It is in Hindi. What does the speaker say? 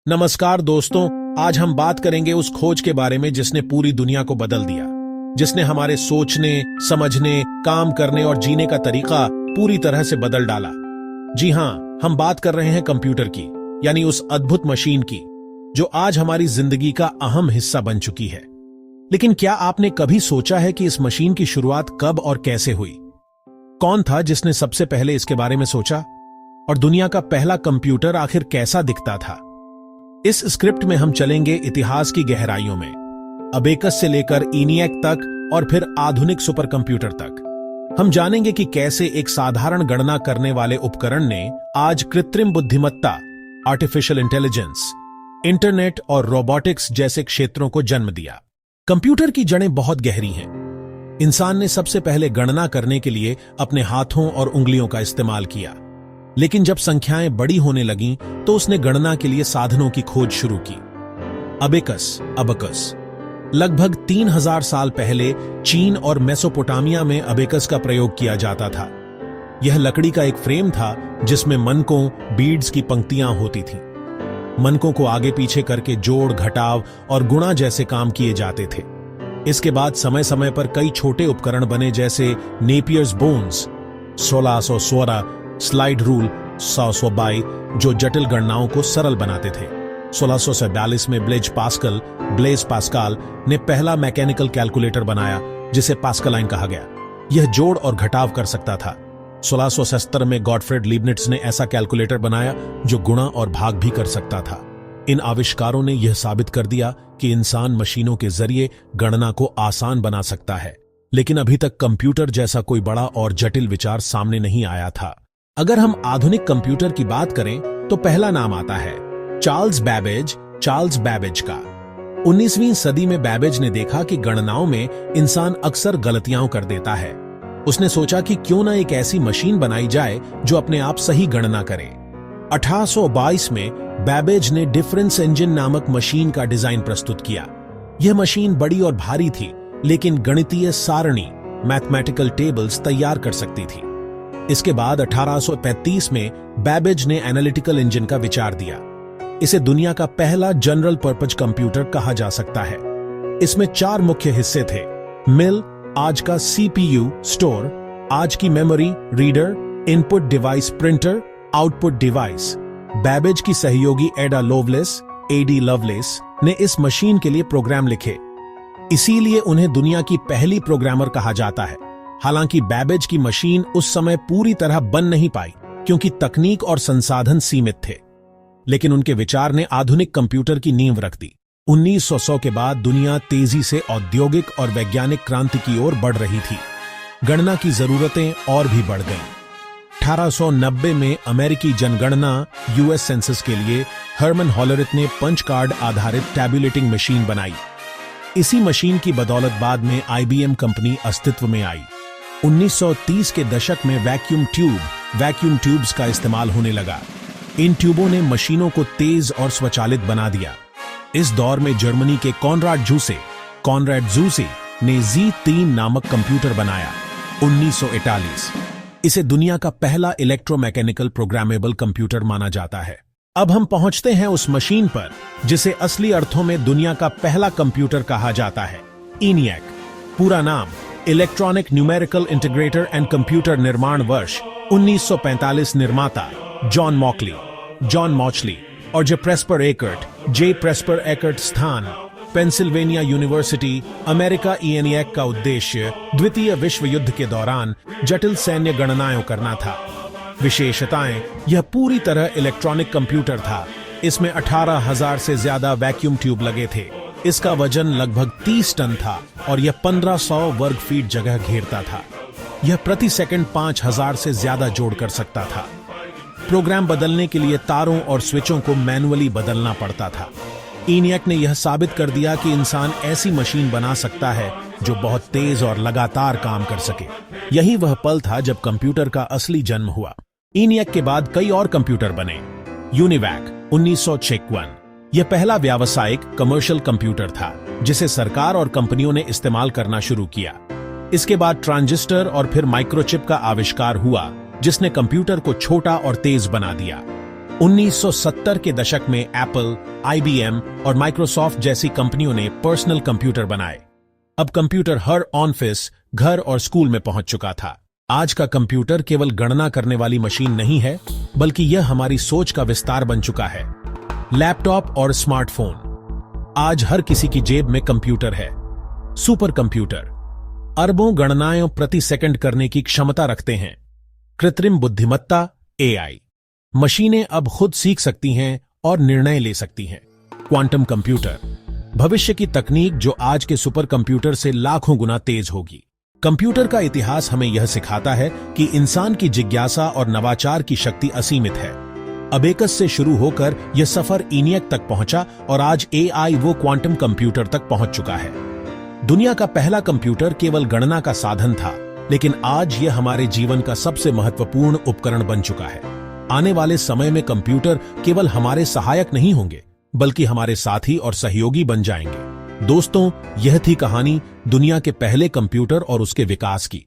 नमस्कार दोस्तों, आज हम बात करेंगे उस खोज के बारे में जिसने पूरी दुनिया को बदल दिया, जिसने हमारे सोचने, समझने, काम करने और जीने का तरीका पूरी तरह से बदल डाला। जी हां, हम बात कर रहे हैं कंप्यूटर की, यानी उस अद्भुत मशीन की जो आज हमारी जिंदगी का अहम हिस्सा बन चुकी है। लेकिन क्या आपने कभी सोचा है कि इस मशीन की शुरुआत कब और कैसे हुई? कौन था जिसने सबसे पहले इसके बारे में सोचा? और दुनिया का पहला कंप्यूटर आखिर कैसा दिखता था? इस स्क्रिप्ट में हम चलेंगे इतिहास की गहराइयों में, अबेकस से लेकर ENIAC तक और फिर आधुनिक सुपर कंप्यूटर तक। हम जानेंगे कि कैसे एक साधारण गणना करने वाले उपकरण ने आज कृत्रिम बुद्धिमत्ता, आर्टिफिशियल इंटेलिजेंस, इंटरनेट और रोबोटिक्स जैसे क्षेत्रों को जन्म दिया। कंप्यूटर की जड़ें बहुत गहरी हैं। इंसान ने सबसे पहले गणना करने के लिए अपने हाथों और उंगलियों का इस्तेमाल किया, लेकिन जब संख्याएं बड़ी होने लगीं तो उसने गणना के लिए साधनों की खोज शुरू की। अबेकस लगभग 3000 साल पहले चीन और मेसोपोटामिया में अबेकस का प्रयोग किया जाता था। यह लकड़ी का एक फ्रेम था जिसमें मनकों, बीड्स की पंक्तियां होती थीं। मनकों को आगे पीछे करके जोड़, घटाव और गुणा जैसे काम किए जाते थे। इसके बाद समय समय पर कई छोटे उपकरण बने, जैसे नेपियर्स बोन्स 1616, स्लाइड रूल 100 जो जटिल गणनाओं को सरल बनाते थे। 1642 में ब्लेज पास्कल ने पहला मैकेनिकल कैलकुलेटर बनाया, जिसे पास्कलाइन कहा गया। यह जोड़ और घटाव कर सकता था। 1670 में गॉटफ्रेड लीबनिट्ज ने ऐसा कैलकुलेटर बनाया जो गुणा और भाग भी कर सकता था। इन आविष्कारों ने यह साबित कर दिया कि इंसान मशीनों के जरिए गणना को आसान बना सकता है। लेकिन अभी तक कंप्यूटर जैसा कोई बड़ा और जटिल विचार सामने नहीं आया था। अगर हम आधुनिक कंप्यूटर की बात करें तो पहला नाम आता है चार्ल्स बैबेज का। 19वीं सदी में बैबेज ने देखा कि गणनाओं में इंसान अक्सर गलतियां कर देता है। उसने सोचा कि क्यों ना एक ऐसी मशीन बनाई जाए जो अपने आप सही गणना करे। 1822 में बैबेज ने डिफरेंस इंजन नामक मशीन का डिजाइन प्रस्तुत किया। यह मशीन बड़ी और भारी थी, लेकिन गणितीय सारणी, मैथमेटिकल टेबल्स तैयार कर सकती थी। इसके बाद 1835 में बैबेज ने एनालिटिकल इंजन का विचार दिया। इसे दुनिया का पहला जनरल पर्पज कंप्यूटर कहा जा सकता है। इसमें 4 मुख्य हिस्से थे: मिल, आज का CPU स्टोर, आज की memory reader, input device printer, output device. Babbage की सहयोगी एडा लवलेस ने इस मशीन के लिए प्रोग्राम लिखे, इसीलिए उन्हें दुनिया की पहली प्रोग्रामर कहा जाता है। हालांकि बैबेज की मशीन उस समय पूरी तरह बन नहीं पाई क्योंकि तकनीक और संसाधन सीमित थे, लेकिन उनके विचार ने आधुनिक कंप्यूटर की नींव रख दी। 1900 के बाद दुनिया तेजी से औद्योगिक और वैज्ञानिक क्रांति की ओर बढ़ रही थी। गणना की जरूरतें और भी बढ़ गईं। 1890 में अमेरिकी जनगणना US सेंसस के लिए हर्मन हॉलरिथ ने पंच कार्ड आधारित टैबुलेटिंग मशीन बनाई। इसी मशीन की बदौलत बाद में IBM कंपनी अस्तित्व में आई। 1930 के दशक में वैक्यूम ट्यूब्स का इस्तेमाल होने लगा। इन ट्यूबों ने मशीनों को तेज और स्वचालित बना दिया। इस दौर में जर्मनी के कॉनराड जूसे ने Z3 नामक कंप्यूटर बनाया 1941। इसे दुनिया का पहला इलेक्ट्रोमैकेनिकल प्रोग्रामेबल कंप्यूटर माना जाता है। अब हम पहुंचते हैं उस मशीन पर जिसे असली अर्थों में दुनिया का पहला कंप्यूटर कहा जाता है, ENIAC। पूरा नाम electronic numerical integrator and computer, निर्माण वर्ष 1945, निर्माता जॉन मॉचली और जे प्रेस्पर एकर्ट, स्थान पेंसिल्वेनिया यूनिवर्सिटी, अमेरिका। ENIAC का उद्देश्य द्वितीय विश्व युद्ध के दौरान जटिल सैन्य गणनाएं करना था। विशेषताएं: यह पूरी तरह इलेक्ट्रॉनिक कंप्यूटर था। इसमें 18,000 से ज्यादा वैक्यूम ट्यूब लगे थे। इसका वजन लगभग 30 टन था और यह 1500 वर्ग फीट जगह घेरता था। यह प्रति सेकंड 5000 से ज्यादा जोड़ कर सकता था। प्रोग्राम बदलने के लिए तारों और स्विचों को मैनुअली बदलना पड़ता था। ENIAC ने यह साबित कर दिया कि इंसान ऐसी मशीन बना सकता है जो बहुत तेज और लगातार काम कर सके। यही वह पल था जब कंप्यूटर का असली जन्म हुआ। ENIAC के बाद कई और कंप्यूटर बने। यूनिवैक 1956, यह पहला व्यावसायिक कमर्शियल कंप्यूटर था जिसे सरकार और कंपनियों ने इस्तेमाल करना शुरू किया। इसके बाद ट्रांजिस्टर और फिर माइक्रोचिप का आविष्कार हुआ, जिसने कंप्यूटर को छोटा और तेज बना दिया। 1970 के दशक में एप्पल, IBM और माइक्रोसॉफ्ट जैसी कंपनियों ने पर्सनल कंप्यूटर बनाए। अब कंप्यूटर हर ऑफिस, घर और स्कूल में पहुंच चुका था। आज का कंप्यूटर केवल गणना करने वाली मशीन नहीं है, बल्कि यह हमारी सोच का विस्तार बन चुका है। लैपटॉप और स्मार्टफोन, आज हर किसी की जेब में कंप्यूटर है। सुपर कंप्यूटर अरबों गणनाएं प्रति सेकंड करने की क्षमता रखते हैं। कृत्रिम बुद्धिमत्ता AI, मशीनें अब खुद सीख सकती हैं और निर्णय ले सकती हैं। क्वांटम कंप्यूटर, भविष्य की तकनीक जो आज के सुपर कंप्यूटर से लाखों गुना तेज होगी। कंप्यूटर का इतिहास हमें यह सिखाता है कि इंसान की जिज्ञासा और नवाचार की शक्ति असीमित है। अबेकस से शुरू होकर यह सफर ENIAC तक पहुंचा और आज AI वो क्वांटम कंप्यूटर तक पहुंच चुका है। दुनिया का पहला कंप्यूटर केवल गणना का साधन था, लेकिन आज यह हमारे जीवन का सबसे महत्वपूर्ण उपकरण बन चुका है। आने वाले समय में कंप्यूटर केवल हमारे सहायक नहीं होंगे, बल्कि हमारे साथी और सहयोगी बन जाएंगे। दोस्तों, यह थी कहानी दुनिया के पहले कंप्यूटर और उसके विकास की।